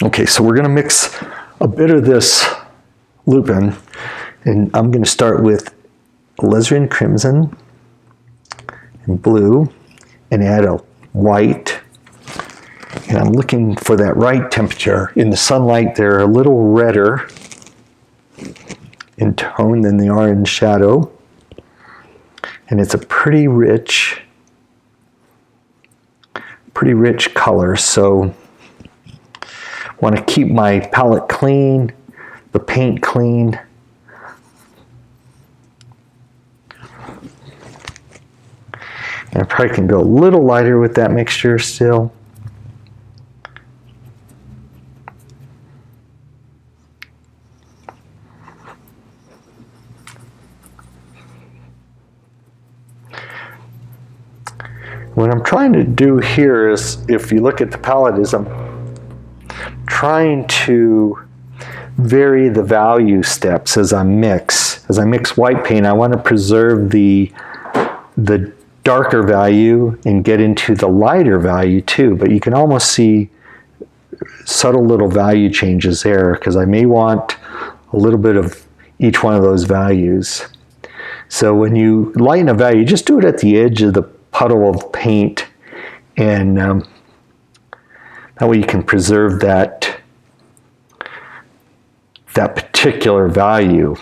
Okay, so we're going to mix a bit of this Lupin, and I'm going to start with alizarin crimson and blue and add a white. And I'm looking for that right temperature. In the sunlight, they're a little redder in tone than they are in shadow. And it's a pretty rich color. So I want to keep my palette clean, the paint clean. And I probably can go a little lighter with that mixture still. What I'm trying to do here is, if you look at the palette, is I'm trying to vary the value steps as I mix. As I mix white paint, I want to preserve the darker value and get into the lighter value too, but you can almost see subtle little value changes there, because I may want a little bit of each one of those values. So when you lighten a value, just do it at the edge of the puddle of paint, and that way you can preserve that particular value.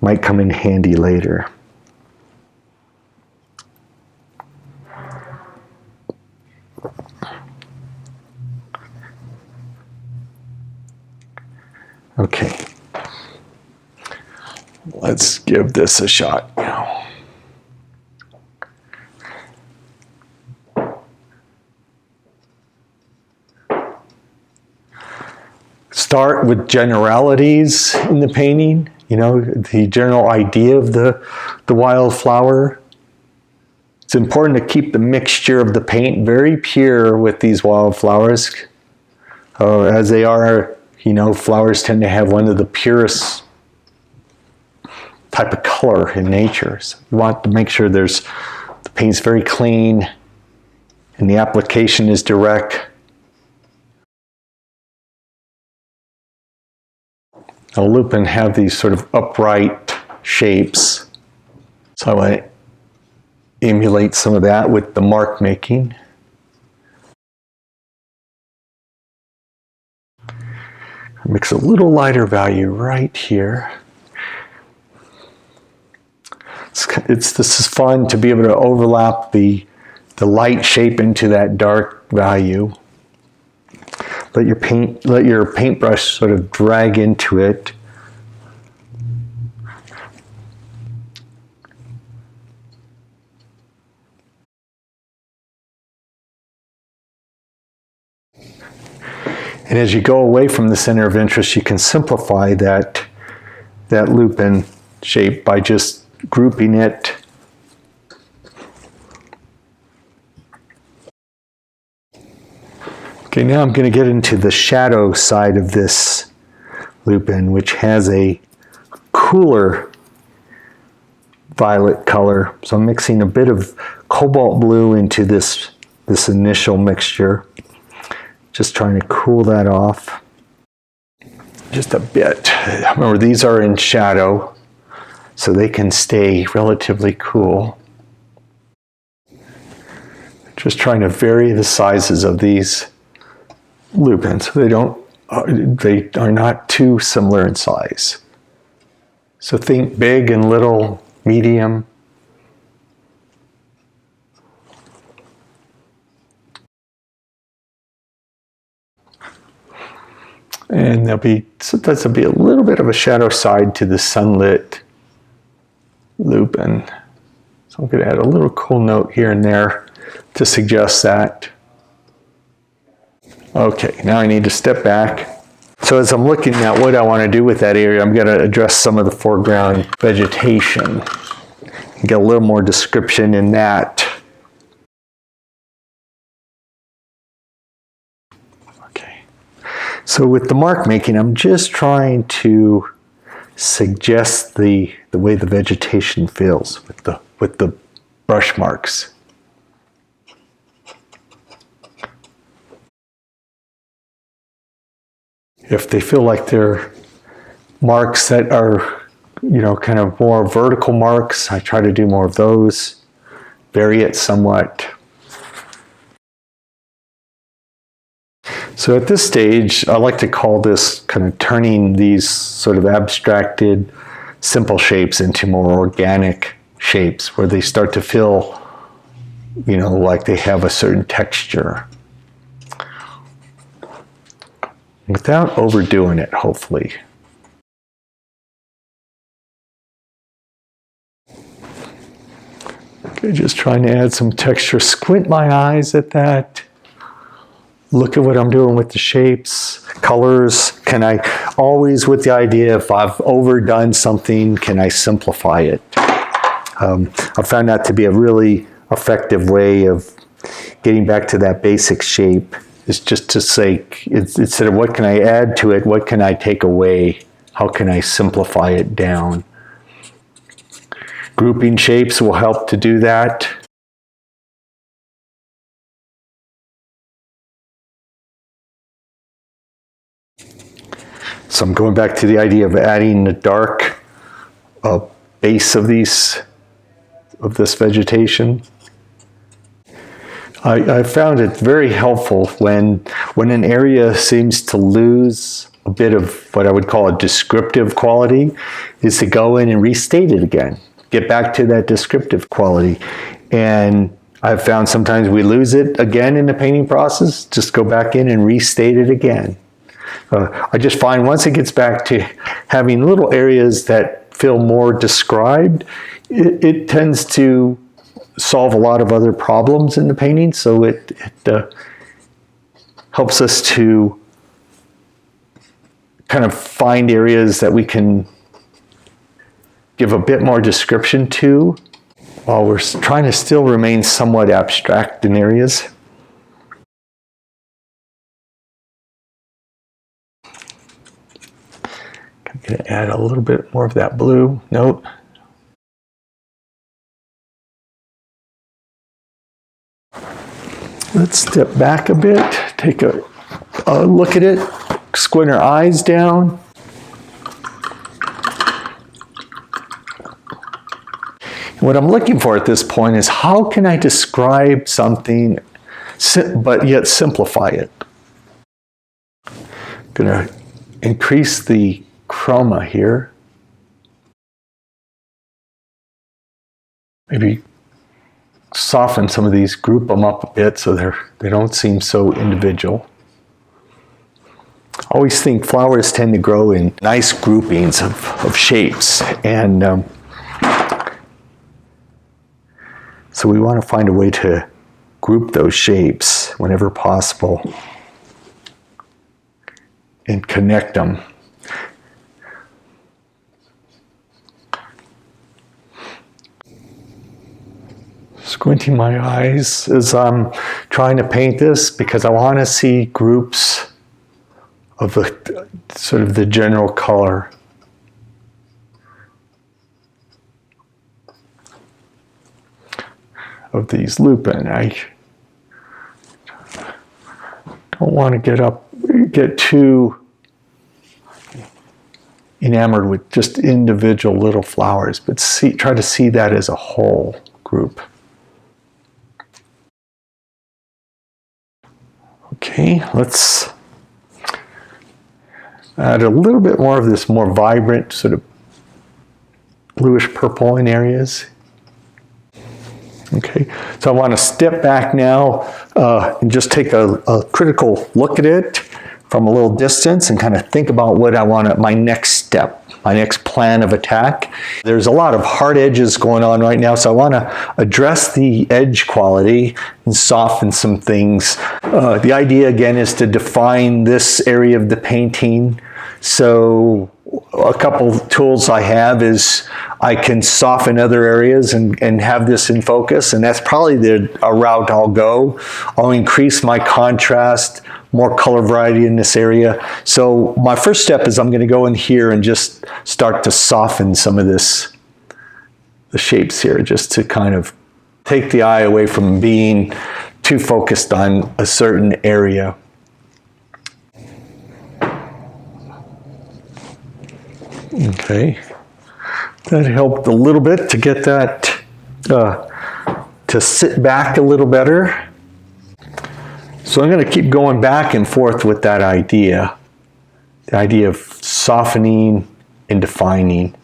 Might come in handy later. Okay, let's give this a shot now. Start with generalities in the painting, you know, the general idea of the wildflower. It's important to keep the mixture of the paint very pure with these wildflowers, as they are, you know, flowers tend to have one of the purest type of color in nature. So you want to make sure the paint's very clean and the application is direct. Now, Lupin have these sort of upright shapes, so I want to emulate some of that with the mark making. Mix a little lighter value right here. This is fun to be able to overlap the light shape into that dark value. Let your paintbrush sort of drag into it. And as you go away from the center of interest, you can simplify that Lupin shape by just grouping it. Okay, now I'm going to get into the shadow side of this Lupin, which has a cooler violet color. So I'm mixing a bit of cobalt blue into this initial mixture. Just trying to cool that off just a bit. Remember, these are in shadow, so they can stay relatively cool. Just trying to vary the sizes of these Lupins. They are not too similar in size. So think big and little, medium. And sometimes there'll be a little bit of a shadow side to the sunlit Lupin. So I'm going to add a little cool note here and there to suggest that. Okay, now I need to step back. So as I'm looking at what I want to do with that area, I'm going to address some of the foreground vegetation and get a little more description in that. Okay, so with the mark making, I'm just trying to suggest the way the vegetation feels with the brush marks. If they feel like they're marks that are, kind of more vertical marks, I try to do more of those, vary it somewhat. So at this stage, I like to call this kind of turning these sort of abstracted, simple shapes into more organic shapes where they start to feel, like they have a certain texture. Without overdoing it, hopefully. Okay, just trying to add some texture. Squint my eyes at that. Look at what I'm doing with the shapes, colors. Can I always, with the idea, if I've overdone something, can I simplify it? I found that to be a really effective way of getting back to that basic shape, is just to say, instead of what can I add to it, what can I take away? How can I simplify it down? Grouping shapes will help to do that. So I'm going back to the idea of adding the dark base of this vegetation. I found it very helpful when an area seems to lose a bit of what I would call a descriptive quality, is to go in and restate it again. Get back to that descriptive quality. And I've found sometimes we lose it again in the painting process. Just go back in and restate it again. I just find once it gets back to having little areas that feel more described, it tends to solve a lot of other problems in the painting. So it helps us to kind of find areas that we can give a bit more description to while we're trying to still remain somewhat abstract in areas. I'm going to add a little bit more of that blue. Nope. Let's step back a bit, take a look at it, squint our eyes down. What I'm looking for at this point is how can I describe something but yet simplify it? I'm going to increase the chroma here. Maybe soften some of these, group them up a bit so they don't seem so individual. I always think flowers tend to grow in nice groupings of shapes, and so we want to find a way to group those shapes whenever possible and connect them. Squinting my eyes as I'm trying to paint this because I want to see groups of sort of the general color. Of these lupin. I don't want to get too enamored with just individual little flowers, but try to see that as a whole group. Okay, let's add a little bit more of this more vibrant sort of bluish purple in areas. Okay, so I want to step back now and just take a critical look at it from a little distance and kind of think about what I want my next step, my next plan of attack. There's a lot of hard edges going on right now, so I want to address the edge quality and soften some things. The idea again is to define this area of the painting. So a couple tools I have is I can soften other areas and have this in focus, and that's probably a route I'll go. I'll increase my contrast, more color variety in this area. So my first step is I'm going to go in here and just start to soften some of the shapes here, just to kind of take the eye away from being too focused on a certain area. Okay, that helped a little bit to get that to sit back a little better. So I'm going to keep going back and forth with that idea, the idea of softening and defining.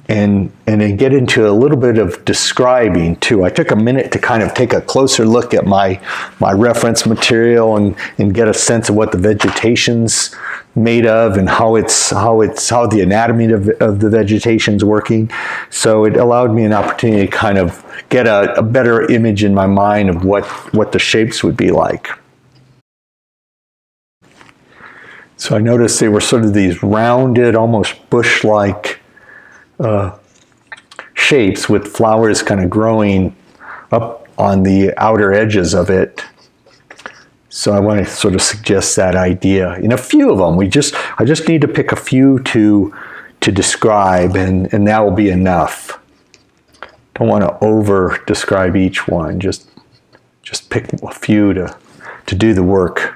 And then get into a little bit of describing too. I took a minute to kind of take a closer look at my reference material and get a sense of what the vegetation's made of and how the anatomy of the vegetation's working. So it allowed me an opportunity to kind of get a better image in my mind of what the shapes would be like. So I noticed they were sort of these rounded, almost bush-like shapes with flowers kind of growing up on the outer edges of it. So I want to sort of suggest that idea in a few of them. I just need to pick a few to describe, and that will be enough. Don't want to over describe each one. Just pick a few to do the work.